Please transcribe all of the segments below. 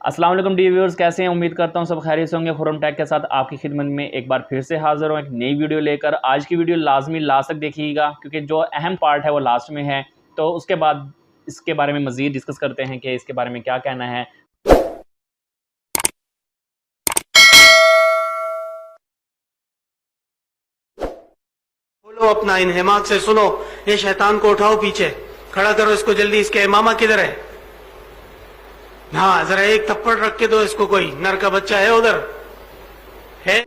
अस्सलाम वालेकुम D viewers, कैसे हैं? उम्मीद करता हूं सब खैरियत से होंगे। खुरम टेक के साथ आपकी खिदमत में एक बार फिर से हाजिर हूं एक नई वीडियो लेकर। आज की वीडियो लाजमी लास्ट तक देखिएगा क्योंकि जो अहम पार्ट है वो लास्ट में है, तो उसके बाद इसके बारे में मज़ीद डिस्कस करते हैं कि इसके बारे में क्या कहना है। बोलो अपना इन हिमाक से सुनो, ये शैतान को उठाओ, पीछे खड़ा करो इसको जल्दी। इसके इमामा किधर है? हाँ, जरा एक थप्पड़ रख के दो इसको। कोई नर का बच्चा है उधर है?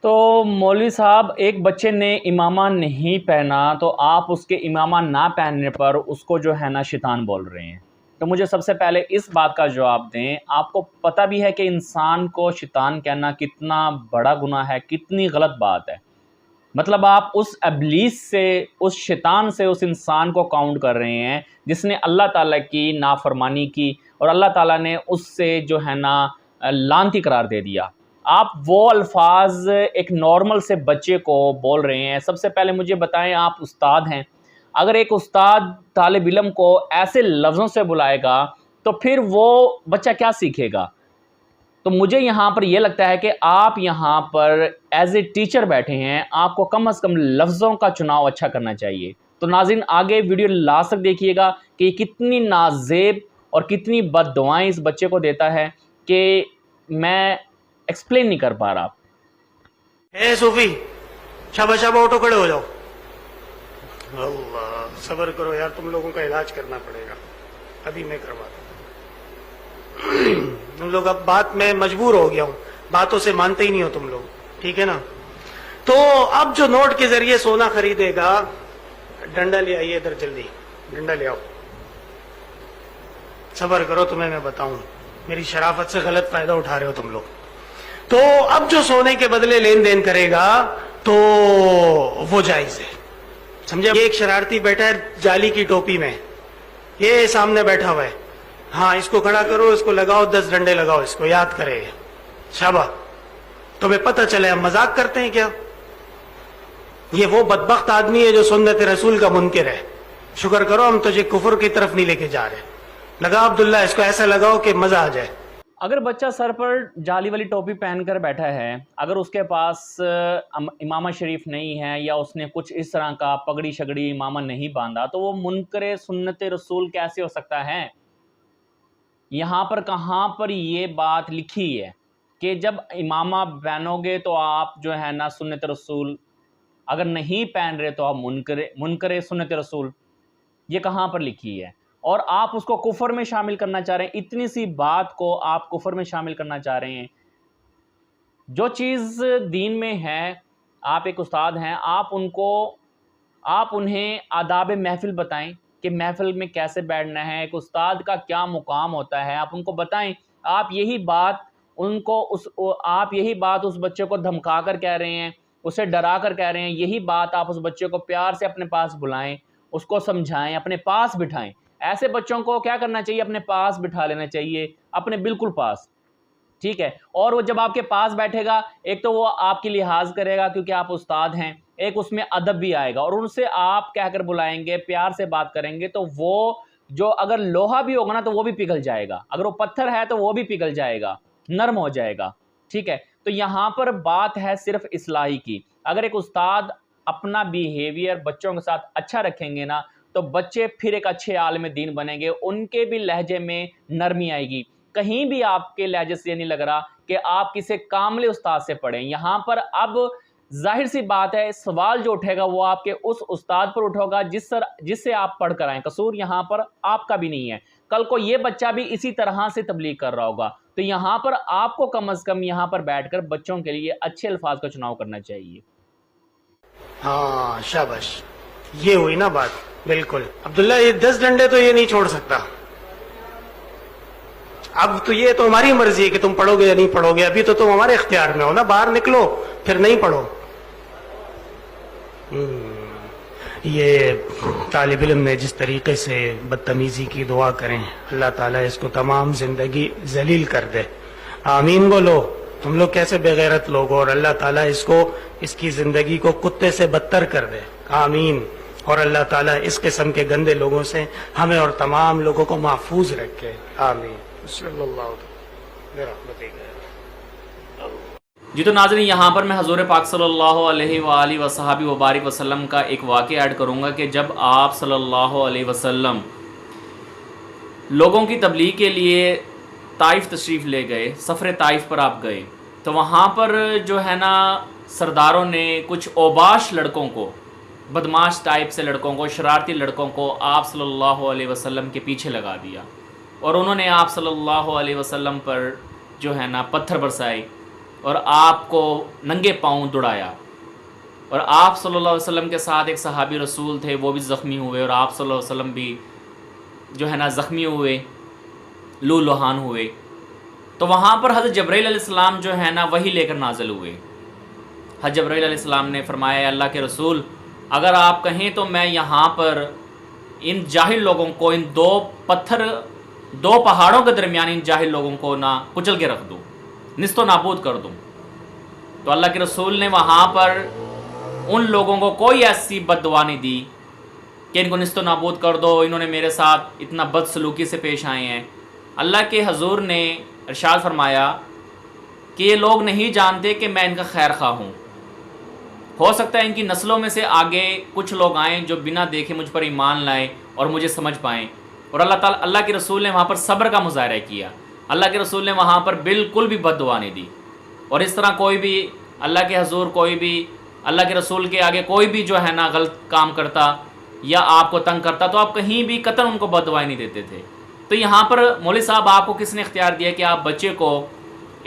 तो मौलवी साहब, एक बच्चे ने इमामा नहीं पहना तो आप उसके इमामा ना पहनने पर उसको जो है ना शैतान बोल रहे हैं। तो मुझे सबसे पहले इस बात का जवाब दें, आपको पता भी है कि इंसान को शैतान कहना कितना बड़ा गुनाह है, कितनी गलत बात है। मतलब आप उस इब्लीस से, उस शैतान से उस इंसान को काउंट कर रहे हैं जिसने अल्लाह ताला की नाफरमानी की और अल्लाह ताला ने उससे जो है ना लानती करार दे दिया। आप वो अल्फाज एक नॉर्मल से बच्चे को बोल रहे हैं। सबसे पहले मुझे बताएं, आप उस्ताद हैं, अगर एक उस्ताद तालिब इल्म को ऐसे लफ्ज़ों से बुलाएगा तो फिर वो बच्चा क्या सीखेगा? तो मुझे यहाँ पर यह लगता है कि आप यहाँ पर एज ए टीचर बैठे हैं, आपको कम से कम लफ्ज़ों का चुनाव अच्छा करना चाहिए। तो नाज़रीन, आगे वीडियो लास्ट तक देखिएगा कि कितनी नाज़ेब और कितनी बद्दुआएं इस बच्चे को देता है कि मैं एक्सप्लेन नहीं कर पा रहा। ए सूफी, शाबाश शाबाश, उठो, खड़े हो जाओ। अल्लाह, सब्र करो यार, तुम लोगों का इलाज करना पड़ेगा, अभी मैं करवाता हूं। तुम लोग अब बात में मजबूर हो गया हूं, बातों से मानते ही नहीं हो तुम लोग, ठीक है ना? तो अब जो नोट के जरिए सोना खरीदेगा, डंडा ले आइए इधर जल्दी, डंडा ले आओ। सब्र करो, तुम्हें मैं बताऊं, मेरी शराफत से गलत फायदा उठा रहे हो तुम लोग। तो अब जो सोने के बदले लेन देन करेगा तो वो जायज है, समझे? ये एक शरारती बैठा है जाली की टोपी में, ये सामने बैठा हुआ है। हाँ, इसको खड़ा करो, इसको लगाओ, 10 डंडे लगाओ, इसको याद करे। शाबाश, तुम्हें पता चले हम मजाक करते हैं क्या? ये वो बदबख्त आदमी है जो सुन्नत रसूल का मुनकिर है। शुक्र करो हम तुझे कुफर की तरफ नहीं लेके जा रहे। लगाओ अब्दुल्ला, इसको ऐसा लगाओ कि मजा आ जाए। अगर बच्चा सर पर जाली वाली टोपी पहनकर बैठा है, अगर उसके पास इमामा शरीफ नहीं है या उसने कुछ इस तरह का पगड़ी शगड़ी इमामा नहीं बांधा, तो वो मुनकर सुन्नत रसूल कैसे हो सकता है? यहाँ पर कहाँ पर ये बात लिखी है कि जब इमामा पहनोगे तो आप जो है ना सुन्नत रसूल, अगर नहीं पहन रहे तो आप मुनकर सुन्नत रसूल? ये कहाँ पर लिखी है? और आप उसको कुफर में शामिल करना चाह रहे हैं। इतनी सी बात को आप कुफर में शामिल करना चाह रहे हैं। जो चीज़ दीन में है, आप एक उस्ताद हैं, आप उन्हें आदाब महफिल बताएं कि महफिल में कैसे बैठना है, एक उस्ताद का क्या मुकाम होता है, आप उनको बताएं। आप यही बात उस बच्चे को धमका कर कह रहे हैं, उसे डरा कर कह रहे हैं। यही बात आप उस बच्चे को प्यार से अपने पास बुलाएं, उसको समझाएं, अपने पास बिठाएं। ऐसे बच्चों को क्या करना चाहिए? अपने पास बिठा लेना चाहिए, अपने बिल्कुल पास, ठीक है? और वो जब आपके पास बैठेगा, एक तो वो आपकी लिहाज करेगा क्योंकि आप उस्ताद हैं, एक उसमें अदब भी आएगा और उनसे आप कहकर बुलाएंगे, प्यार से बात करेंगे, तो वो जो अगर लोहा भी होगा ना तो वो भी पिघल जाएगा, अगर वो पत्थर है तो वो भी पिघल जाएगा, नरम हो जाएगा, ठीक है? तो यहाँ पर बात है सिर्फ इस्लाही की। अगर एक उस्ताद अपना बिहेवियर बच्चों के साथ अच्छा रखेंगे ना, तो बच्चे फिर एक अच्छे आलिम दीन बनेंगे, उनके भी लहजे में नरमी आएगी। कहीं भी आपके लहजे से ये नहीं लग रहा कि आप किसी कामले उस्ताद से पढ़ें। यहाँ पर अब जाहिर सी बात है, सवाल जो उठेगा वो आपके उस उस्ताद पर उठेगा जिससे आप पढ़ कर आए। कसूर यहाँ पर आपका भी नहीं है। कल को ये बच्चा भी इसी तरह से तबलीग कर रहा होगा, तो यहाँ पर आपको कम से कम यहाँ पर बैठकर बच्चों के लिए अच्छे अल्फाज का चुनाव करना चाहिए। हाँ शाबाश, ये हुई ना बात। बिल्कुल अब्दुल्ला, ये 10 डंडे तो ये नहीं छोड़ सकता। अब तो ये तो हमारी मर्जी है कि तुम पढ़ोगे या नहीं पढ़ोगे, अभी तो तुम हमारे इख्तियार में हो ना। बाहर निकलो फिर नहीं पढ़ो। ये तालिब इल्म ने जिस तरीके से बदतमीजी की, दुआ करें अल्लाह ताला इसको तमाम जिंदगी जलील कर दे। आमीन बोलो। तुम लोग कैसे बेगैरत लोग हो, और अल्लाह ताला इसकी जिंदगी को कुत्ते से बदतर कर दे। आमीन। और अल्लाह ताला इस किस्म के गंदे लोगों से हमें और तमाम लोगों को महफूज रखे। आमीन। जी तो नाज़रीन, यहाँ पर मैं हज़ूर पाक सल्लल्लाहु अलैहि वसहबी वसल्लम का एक वाक़या ऐड करूँगा कि जब आप सल्लल्लाहु अलैहि वसल्लम लोगों की तबलीग के लिए ताइफ़ तशरीफ़ ले गए, सफ़र ताइफ़ पर आप गए, तो वहाँ पर जो है ना सरदारों ने कुछ औबाश लड़कों को, बदमाश टाइप से लड़कों को, शरारती लड़कों को आप सल्लल्लाहु अलैहि वसल्लम के पीछे लगा दिया और उन्होंने आप सल्लल्लाहु अलैहि वसल्लम पर जो है ना पत्थर बरसाए और आपको नंगे पाँव दौड़ाया। और आप सल्लल्लाहु अलैहि वसल्लम के साथ एक सहाबी रसूल थे, वो भी ज़ख्मी हुए और आप सल्लल्लाहु अलैहि वसल्लम भी जो है ना ज़ख्मी हुए, लहूलुहान हुए। तो वहाँ पर हज़रत जब्राईल अलैहिस्सलाम जो है ना वही लेकर नाज़िल हुए। हज़रत जब्राईल अलैहिस्सलाम ने फरमाया, अल्लाह के रसूल, अगर आप कहें तो मैं यहाँ पर इन जाहिल लोगों को, इन दो पहाड़ों के दरमियान इन जाहिल लोगों को ना कुचल के रख दूँ, निस्तो नाबूद कर दूँ। तो अल्लाह के रसूल ने वहाँ पर उन लोगों को कोई ऐसी बद्दुआ नहीं दी कि इनको निस्तो नाबूद कर दो, इन्होंने मेरे साथ इतना बदसलूकी से पेश आए हैं। अल्लाह के हजूर ने इरशाद फरमाया कि ये लोग नहीं जानते कि मैं इनका खैर खा हूँ। हो सकता है इनकी नस्लों में से आगे कुछ लोग आएँ जो बिना देखे मुझ पर ईमान लाएँ और मुझे समझ पाएँ। और अल्लाह के रसूल ने वहाँ पर सब्र का मुज़ाहरा किया। अल्लाह के रसूल ने वहाँ पर बिल्कुल भी बद्दुआ नहीं दी। और इस तरह कोई भी अल्लाह के हजूर, कोई भी अल्लाह के रसूल के आगे कोई भी जो है ना गलत काम करता या आपको तंग करता, तो आप कहीं भी कतन उनको बद्दुआएं नहीं देते थे। तो यहाँ पर मौलवी साहब, आपको किसने इख्तियार दिया कि आप बच्चे को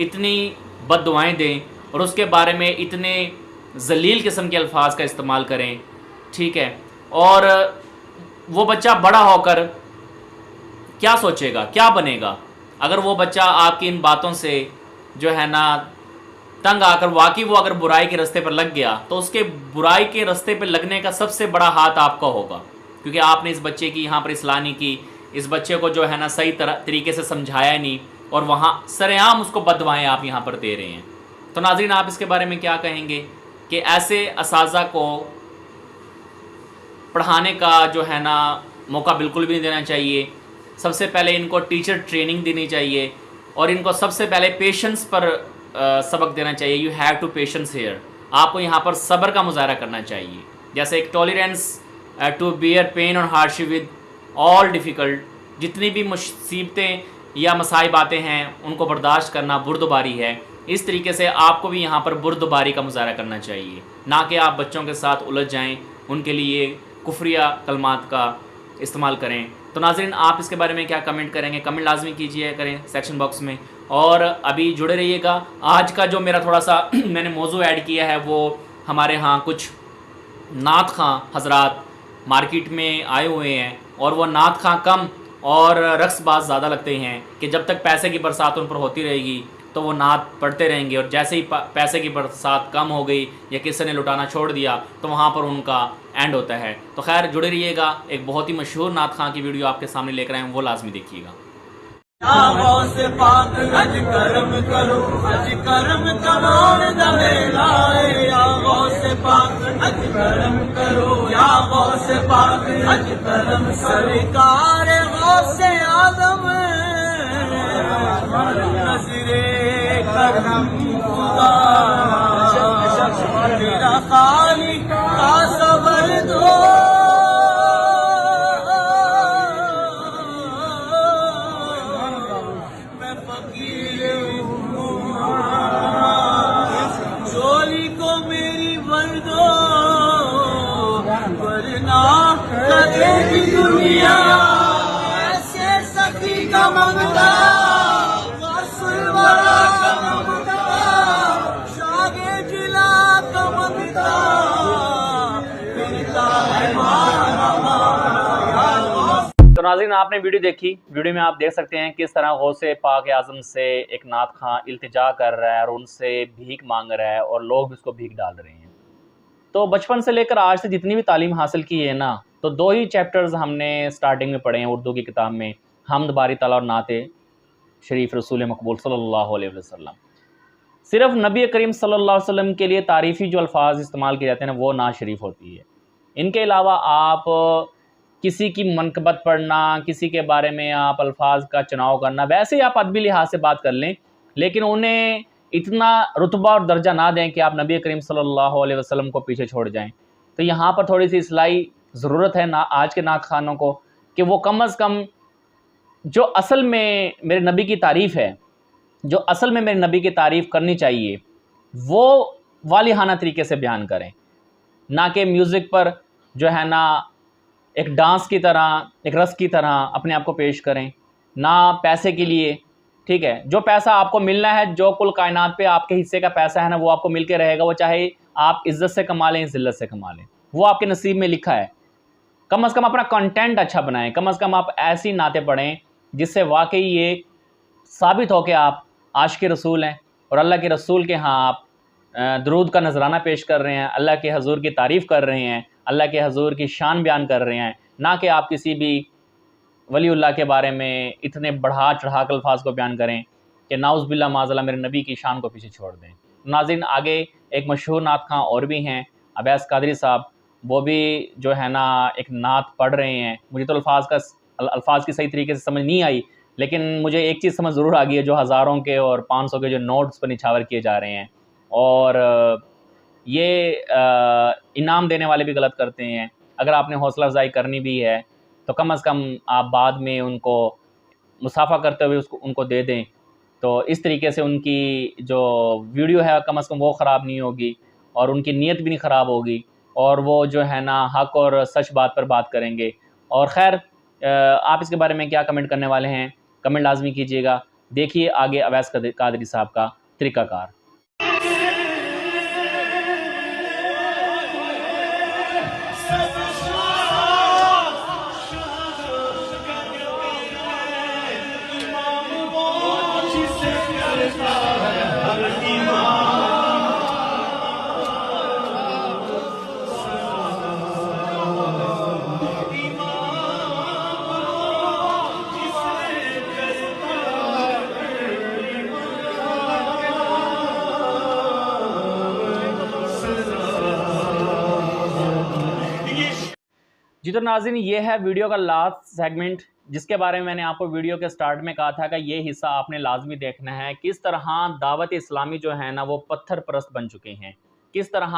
इतनी बद्दुआएं दें और उसके बारे में इतने जलील किस्म के अल्फाज का इस्तेमाल करें? ठीक है, और वो बच्चा बड़ा होकर क्या सोचेगा, क्या बनेगा? अगर वो बच्चा आपकी इन बातों से जो है ना तंग आकर वाकई वो अगर बुराई के रास्ते पर लग गया, तो उसके बुराई के रास्ते पर लगने का सबसे बड़ा हाथ आपका होगा, क्योंकि आपने इस बच्चे की यहाँ पर इस्लाह नहीं की, इस बच्चे को जो है ना सही तरीके से समझाया नहीं, और वहाँ सरेआम उसको बदवाएँ आप यहाँ पर दे रहे हैं। तो नाज़रीन, आप इसके बारे में क्या कहेंगे कि ऐसे असाज़ा को पढ़ाने का जो है ना मौका बिल्कुल भी नहीं देना चाहिए। सबसे पहले इनको टीचर ट्रेनिंग देनी चाहिए और इनको सबसे पहले पेशेंस पर सबक देना चाहिए। You have to patience here, आपको यहाँ पर सब्र का मुजाहरा करना चाहिए। जैसे एक टॉलरेंस टू बियर पेन और हार्डशिप विद ऑल डिफ़िकल्ट, जितनी भी मुसीबतें या मसाइब आते हैं उनको बर्दाश्त करना बुर्दबारी है। इस तरीके से आपको भी यहाँ पर बुर्दबारी का मुजाहरा करना चाहिए, ना कि आप बच्चों के साथ उलझ जाएँ, उनके लिए कुफ्रिया कलमात का इस्तेमाल करें। तो नाज़रीन, आप इसके बारे में क्या कमेंट करेंगे? कमेंट लाजमी कीजिए करें सेक्शन बॉक्स में, और अभी जुड़े रहिएगा। आज का जो मेरा थोड़ा सा मैंने मौजू ऐड किया है, वो हमारे यहाँ कुछ नात खां हजरात मार्केट में आए हुए हैं, और वो नात खां कम और रक्सबाज ज़्यादा लगते हैं कि जब तक पैसे की बरसात उन पर होती रहेगी तो वो नात पढ़ते रहेंगे, और जैसे ही पैसे की बरसात कम हो गई या किसी ने लुटाना छोड़ दिया तो वहाँ पर उनका एंड होता है। तो खैर जुड़े रहिएगा, एक बहुत ही मशहूर नात खां की वीडियो आपके सामने लेकर आए हैं, वो लाजमी देखिएगा। मेरा खाली का सबर दो, मैं फकीर हूँ, चोली को मेरी भर दो, वरना करेगी दुनिया ऐसे सखी का मंगता, तो नाज़रीन, आपने वीडियो देखी। वीडियो में आप देख सकते हैं किस तरह गौसे पाक आज़म से एक नात खां इल्तिजा कर रहा है और उनसे भीख मांग रहा है और लोग भी उसको भीख डाल रहे हैं। तो बचपन से लेकर आज से जितनी भी तालीम हासिल की है ना, तो 2 ही चैप्टर्स हमने स्टार्टिंग में पढ़े हैं उर्दू की किताब में, हम्द बारी ताला और नाते शरीफ रसूल मकबूल सल्लल्लाहु अलैहि वसल्लम। सिर्फ नबी करीम सल्लल्लाहु अलैहि वसल्लम के लिए तारीफ़ी जो अल्फाज इस्तेमाल किए जाते हैं ना, वो नात शरीफ होती है। इनके अलावा आप किसी की मनकबत पढ़ना, किसी के बारे में आप अल्फाज का चुनाव करना, वैसे ही आप अदबी लिहाज से बात कर लें लेकिन उन्हें इतना रुतबा और दर्जा ना दें कि आप नबी करीम सल्लल्लाहु अलैहि वसल्लम को पीछे छोड़ जाएं। तो यहाँ पर थोड़ी सी इस्लाही ज़रूरत है ना आज के नात खानों को, कि वो कम अज़ कम जो असल में मेरे नबी की तारीफ़ है, जो असल में मेरे नबी की तारीफ़ करनी चाहिए, वो वालिहाना तरीके से बयान करें, ना कि म्यूज़िक पर जो है ना एक डांस की तरह, एक रस की तरह अपने आप को पेश करें, ना पैसे के लिए। ठीक है, जो पैसा आपको मिलना है, जो कुल कायनात पे आपके हिस्से का पैसा है ना, वो आपको मिल के रहेगा, वो चाहे आप इज़्ज़त से कमा लें, ज़िल्लत से कमा लें, वो आपके नसीब में लिखा है। कम से कम अपना कंटेंट अच्छा बनाएं, कम से कम आप ऐसी नाते पढ़ें जिससे वाकई ये साबित हो कि आप आशिक़ रसूल हैं और अल्लाह के रसूल के यहाँ आप दरूद का नजराना पेश कर रहे हैं, अल्लाह के हजूर की तारीफ़ कर रहे हैं, अल्लाह के हजूर की शान बयान कर रहे हैं, ना कि आप किसी भी वलीउल्लाह के बारे में इतने बढ़ा चढ़ा कर अल्फाज को बयान करें कि नाउज़ बिल्लाह माज़अल्लाह मेरे नबी की शान को पीछे छोड़ दें। नाज़रीन, आगे एक मशहूर नात खां और भी हैं, अवैस कादरी साहब, वो भी जो है ना एक नात पढ़ रहे हैं। मुझे तो अल्फाज की सही तरीके से समझ नहीं आई, लेकिन मुझे एक चीज़ समझ ज़रूर आ गई है, जो हज़ारों के और 500 के जो नोट्स पर निछावर किए जा रहे हैं, और ये इनाम देने वाले भी गलत करते हैं। अगर आपने हौसला अफजाई करनी भी है तो कम अज़ कम आप बाद में उनको मुसाफा करते हुए उनको दे दें, तो इस तरीके से उनकी जो वीडियो है कम अज़ कम वो ख़राब नहीं होगी और उनकी नीयत भी नहीं ख़राब होगी, और वो जो है ना हक़ और सच बात पर बात करेंगे। और ख़ैर, आप इसके बारे में क्या कमेंट करने वाले हैं, कमेंट लाजमी कीजिएगा। देखिए आगे अवैस कादरी साहब का तरीक़ाकार। जी तो नाज़रीन, ये है वीडियो का लास्ट सेगमेंट, जिसके बारे में मैंने आपको वीडियो के स्टार्ट में कहा था कि ये हिस्सा आपने लाजमी देखना है। किस तरह दावत इस्लामी जो है ना वो पत्थर परस्त बन चुके हैं, किस तरह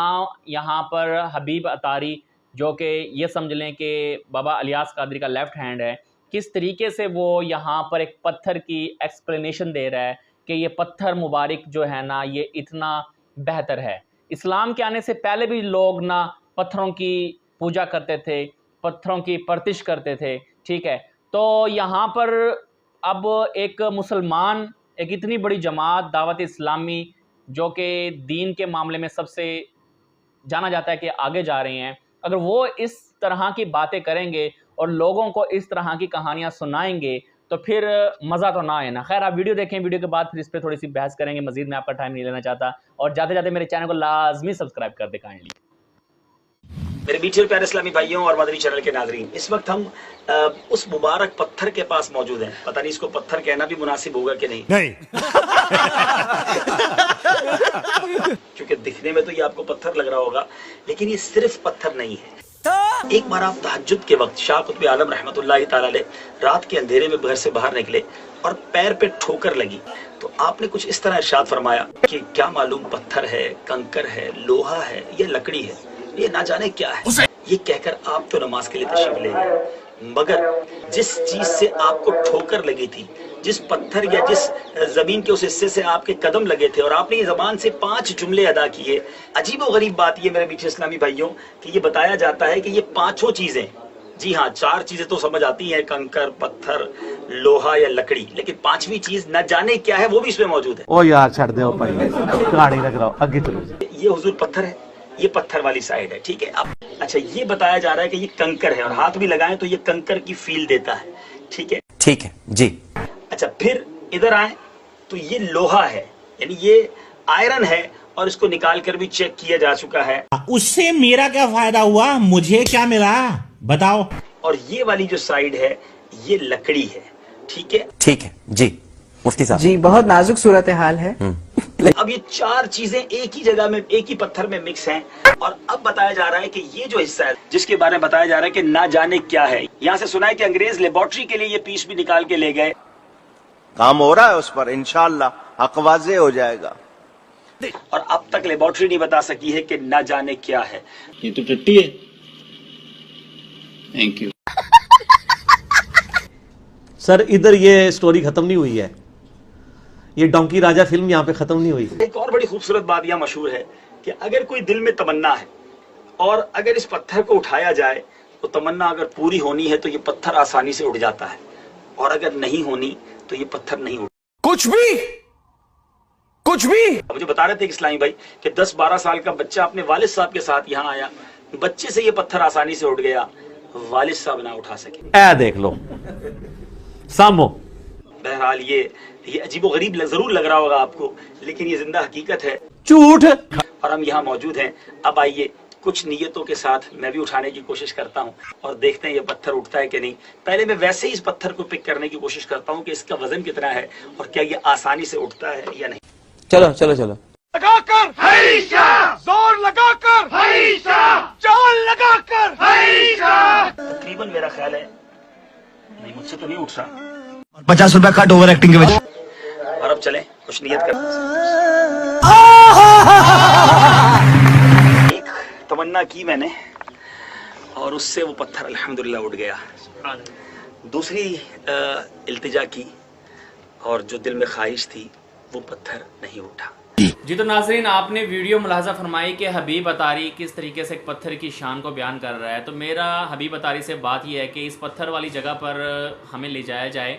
यहाँ पर हबीब अतारी, जो कि ये समझ लें कि बाबा अलियास कादरी का लेफ़्ट हैंड है, किस तरीके से वो यहाँ पर एक पत्थर की एक्सप्लेनेशन दे रहा है कि ये पत्थर मुबारक जो है ना ये इतना बेहतर है। इस्लाम के आने से पहले भी लोग ना पत्थरों की पूजा करते थे, पत्थरों की परतिश करते थे। ठीक है, तो यहाँ पर अब एक मुसलमान, एक इतनी बड़ी जमात दावत इस्लामी, जो कि दीन के मामले में सबसे जाना जाता है कि आगे जा रहे हैं, अगर वो इस तरह की बातें करेंगे और लोगों को इस तरह की कहानियाँ सुनाएंगे तो फिर मज़ा तो ना आए ना। खैर, आप वीडियो देखें, वीडियो के बाद फिर इस पर थोड़ी सी बहस करेंगे। मज़ीद मैं आपका टाइम नहीं लेना चाहता, और जाते जाते मेरे चैनल को लाजमी सब्सक्राइब कर दे काइंडली। मेरे मीठे प्यारे इस्लामी भाइयों और मदनी चैनल के नाज़रीन, इस वक्त हम उस मुबारक पत्थर के पास मौजूद हैं। पता नहीं इसको पत्थर कहना भी मुनासिब होगा कि नहीं क्योंकि दिखने में तो ये आपको पत्थर लग रहा होगा, लेकिन ये सिर्फ पत्थर नहीं है। एक बार आप तहज्जुद के वक्त शाह कुतुब आलम रहमतुल्लाहि तआला अलैह रात के अंधेरे में घर से बाहर निकले और पैर पे ठोकर लगी, तो आपने कुछ इस तरह इरशाद फरमाया कि क्या मालूम पत्थर है, कंकर है, लोहा है, ये लकड़ी है, ये ना जाने क्या है। ये कहकर आप तो नमाज के लिए तशरीफ ले गए, मगर जिस चीज से आपको ठोकर लगी थी, जिस पत्थर या जिस जमीन के उस हिस्से से आपके कदम लगे थे और आपने ये जबान से 5 जुमले अदा किए, अजीब और गरीब बात ये मेरे मीठे इस्लामी भाइयों कि ये बताया जाता है कि ये 5 चीजें, जी हाँ 4 चीजें तो समझ आती हैं, कंकर, पत्थर, लोहा या लकड़ी, लेकिन 5वीं चीज न जाने क्या है वो भी इसमें मौजूद है। ओ यार छड़ दो भाई, कहानी लग रहा आगे चलो। ये हुजूर पत्थर है, ये पत्थर वाली साइड है, ठीक है। अब अच्छा, ये बताया जा रहा है कि ये कंकर है और हाथ भी लगाएं तो ये कंकर की फील देता है, ठीक है, ठीक है जी। अच्छा, फिर इधर आए तो ये लोहा है, यानी ये आयरन है और इसको निकाल कर भी चेक किया जा चुका है। उससे मेरा क्या फायदा हुआ, मुझे क्या मिला बताओ। और ये वाली जो साइड है ये लकड़ी है, ठीक है, ठीक है जी। मुफ्ती साहब जी, बहुत नाजुक सूरत हाल है। अब ये 4 चीजें एक ही जगह में, एक ही पत्थर में मिक्स हैं, और अब बताया जा रहा है कि ये जो हिस्सा है जिसके बारे में बताया जा रहा है कि ना जाने क्या है, यहाँ से सुना है कि अंग्रेज लेबोरेटरी के लिए ये पीस भी निकाल के ले गए। काम हो रहा है उस पर, इंशाअल्लाह हक वाज़े हो जाएगा। और अब तक लेबोरेटरी नहीं बता सकी है कि न जाने क्या है। ये तो टट्टी है। थैंक यू सर इधर ये स्टोरी खत्म नहीं हुई है, ये डोंकी राजा फिल्म यहाँ पे खत्म नहीं हुई। एक और बड़ी खूबसूरत बात यह मशहूर है कि अगर कोई दिल में तमन्ना है और अगर इस पत्थर को उठाया जाए तो तमन्ना अगर पूरी होनी है तो ये पत्थर आसानी से उठ जाता है, और अगर नहीं होनी तो ये पत्थर नहीं उठ। कुछ भी मुझे बता रहे थे इस्लामी भाई कि 10-12 साल का बच्चा अपने वालिद साहब के साथ यहाँ आया, बच्चे से ये पत्थर आसानी से उठ गया, वालिद साहब ना उठा सके। ए देख लो सामो। बहरहाल ये अजीबोगरीब जरूर लग रहा होगा आपको, लेकिन ये जिंदा हकीकत है, झूठ। और हम यहाँ मौजूद हैं। अब आइए कुछ नियतों के साथ मैं भी उठाने की कोशिश करता हूँ और देखते हैं ये पत्थर उठता है कि नहीं। पहले मैं वैसे ही इस पत्थर को पिक करने की कोशिश करता हूँ कि इसका वजन कितना है और क्या ये आसानी से उठता है या नहीं। चलो चलो चलो। लगाकर जोर लगाकर चाल लगाकर तकरीबन मेरा ख्याल है नहीं, मुझसे तो नहीं उठ रहा। 50 रुपया कट ओवर एक्टिंग के वजह। और अब चलें कुछ नियत कर। एक तमन्ना की मैंने और उससे वो पत्थर अल्हम्दुलिल्लाह उठ गया। दूसरी इल्तिजा की और जो दिल में ख्वाहिश थी वो पत्थर नहीं उठा। जी तो नाज़रीन, आपने वीडियो मुलाहजा फरमाई कि हबीब अतारी किस तरीके से एक पत्थर की शान को बयान कर रहा है। तो मेरा हबीब अतारी से बात यह है कि इस पत्थर वाली जगह पर हमें ले जाया जाए।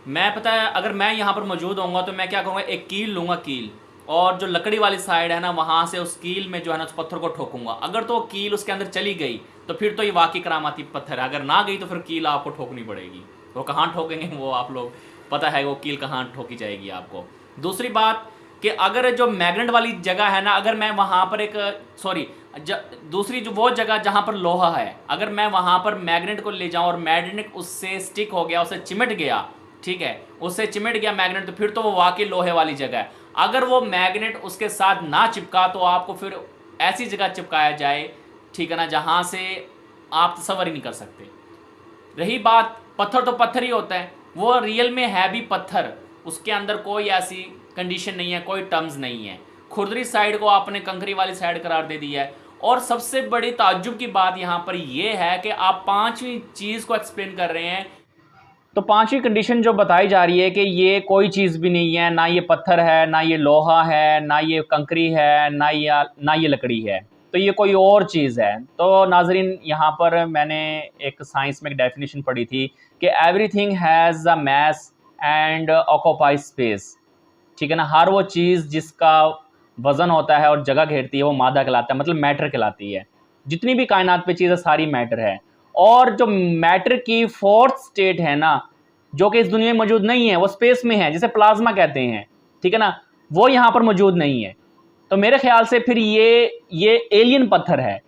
मैं पता है अगर मैं यहाँ पर मौजूद होऊंगा तो मैं क्या करूँगा, एक कील लूँगा, कील, और जो लकड़ी वाली साइड है ना वहाँ से उस कील में जो है ना उस पत्थर को ठोकूंगा। अगर तो कील उसके अंदर चली गई तो फिर तो ये वाकई करामाती पत्थर है, अगर ना गई तो फिर कील आपको ठोकनी पड़ेगी। वो कहाँ ठोकेंगे वो आप लोग पता है, वो कील कहाँ ठोकी जाएगी आपको। दूसरी बात कि अगर जो मैग्नेट वाली जगह है ना, अगर मैं वहाँ पर दूसरी जो वो जगह जहाँ पर लोहा है, अगर मैं वहाँ पर मैग्नेट को ले जाऊँ और मैग्नेट उससे स्टिक हो गया, उससे चिमट गया, ठीक है, उससे चिमट गया मैग्नेट, तो फिर तो वो वाकई लोहे वाली जगह है। अगर वो मैग्नेट उसके साथ ना चिपका तो आपको फिर ऐसी जगह चिपकाया जाए, ठीक है ना, जहाँ से आप तसव्वुर ही नहीं कर सकते। रही बात पत्थर, तो पत्थर ही होता है, वो रियल में है भी पत्थर, उसके अंदर कोई ऐसी कंडीशन नहीं है, कोई टर्म्स नहीं है। खुरदरी साइड को आपने कंकरी वाली साइड करार दे दी है। और सबसे बड़ी ताज्जुब की बात यहाँ पर यह है कि आप पांचवी चीज़ को एक्सप्लेन कर रहे हैं। तो पांचवी कंडीशन जो बताई जा रही है कि ये कोई चीज़ भी नहीं है, ना ये पत्थर है, ना ये लोहा है, ना ये कंकरी है, ना ये लकड़ी है, तो ये कोई और चीज़ है। तो नाजरीन, यहाँ पर मैंने एक साइंस में एक डेफिनेशन पढ़ी थी कि everything has a mass and occupies space, ठीक है ना। हर वो चीज़ जिसका वज़न होता है और जगह घेरती है वो मादा कहलाता है, मतलब मैटर कहलाती है। जितनी भी कायनात पे चीज़ें सारी मैटर है। और जो मैटर की फोर्थ स्टेट है ना, जो कि इस दुनिया में मौजूद नहीं है, वो स्पेस में है, जिसे प्लाज्मा कहते हैं, ठीक है ना, वो यहाँ पर मौजूद नहीं है। तो मेरे ख्याल से फिर ये एलियन पत्थर है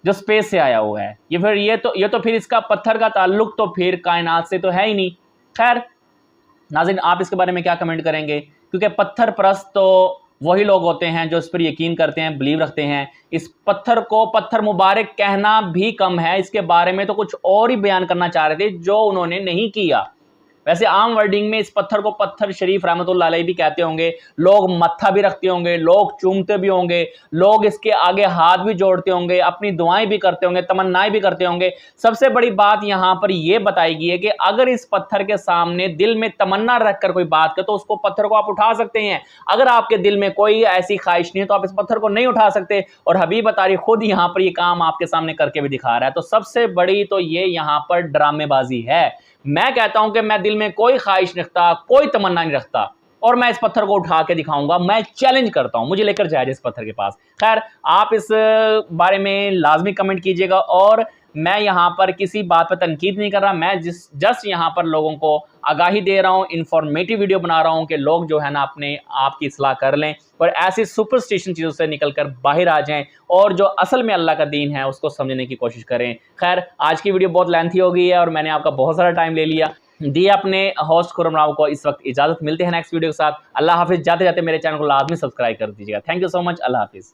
जो स्पेस से आया हुआ है। ये तो फिर इसका पत्थर का ताल्लुक तो फिर कायनात से तो है ही नहीं। खैर नाज़रीन, आप इसके बारे में क्या कमेंट करेंगे, क्योंकि पत्थर परस्त तो वही लोग होते हैं जो इस पर यकीन करते हैं, बिलीव रखते हैं। इस पत्थर को पत्थर मुबारक कहना भी कम है, इसके बारे में तो कुछ और ही बयान करना चाह रहे थे जो उन्होंने नहीं किया। वैसे आम वर्डिंग में इस पत्थर को पत्थर शरीफ रहमतुल्लाह अलैह भी कहते होंगे, लोग मत्था भी रखते होंगे, लोग चूमते भी होंगे, लोग इसके आगे हाथ भी जोड़ते होंगे, अपनी दुआएं भी करते होंगे, तमन्नाएं भी करते होंगे। सबसे बड़ी बात यहाँ पर यह बताई गई है कि अगर इस पत्थर के सामने दिल में तमन्ना रखकर कोई बात करे तो उसको पत्थर को आप उठा सकते हैं। अगर आपके दिल में कोई ऐसी ख्वाहिश नहीं है तो आप इस पत्थर को नहीं उठा सकते। और हबीब अतारी खुद यहाँ पर ये काम आपके सामने करके भी दिखा रहा है। तो सबसे बड़ी तो ये यहाँ पर ड्रामेबाजी है। मैं कहता हूं कि मैं दिल में कोई ख्वाहिश नहीं रखता, कोई तमन्ना नहीं रखता, और मैं इस पत्थर को उठा के दिखाऊंगा। मैं चैलेंज करता हूं, मुझे लेकर जाए इस पत्थर के पास। खैर, आप इस बारे में लाजमी कमेंट कीजिएगा। और मैं यहाँ पर किसी बात पर तनकीद नहीं कर रहा, मैं जस्ट यहाँ पर लोगों को आगाही दे रहा हूँ, इंफॉर्मेटिव वीडियो बना रहा हूँ कि लोग जो है ना अपने आप की इस्लाह कर लें और ऐसी सुपरस्टिशन चीज़ों से निकलकर बाहर आ जाएं और जो असल में अल्लाह का दीन है उसको समझने की कोशिश करें। खैर, आज की वीडियो बहुत लेंथी हो गई है और मैंने आपका बहुत सारा टाइम ले लिया। दिए अपने होस्ट खुर्रम राव को इस वक्त इजाज़त। मिलते हैं नेक्स्ट वीडियो के साथ। अल्लाह हाफिज़। जाते जाते मेरे चैनल को लाजमी सब्सक्राइब कर दीजिएगा। Thank you so much. अल्लाह हाफिज़।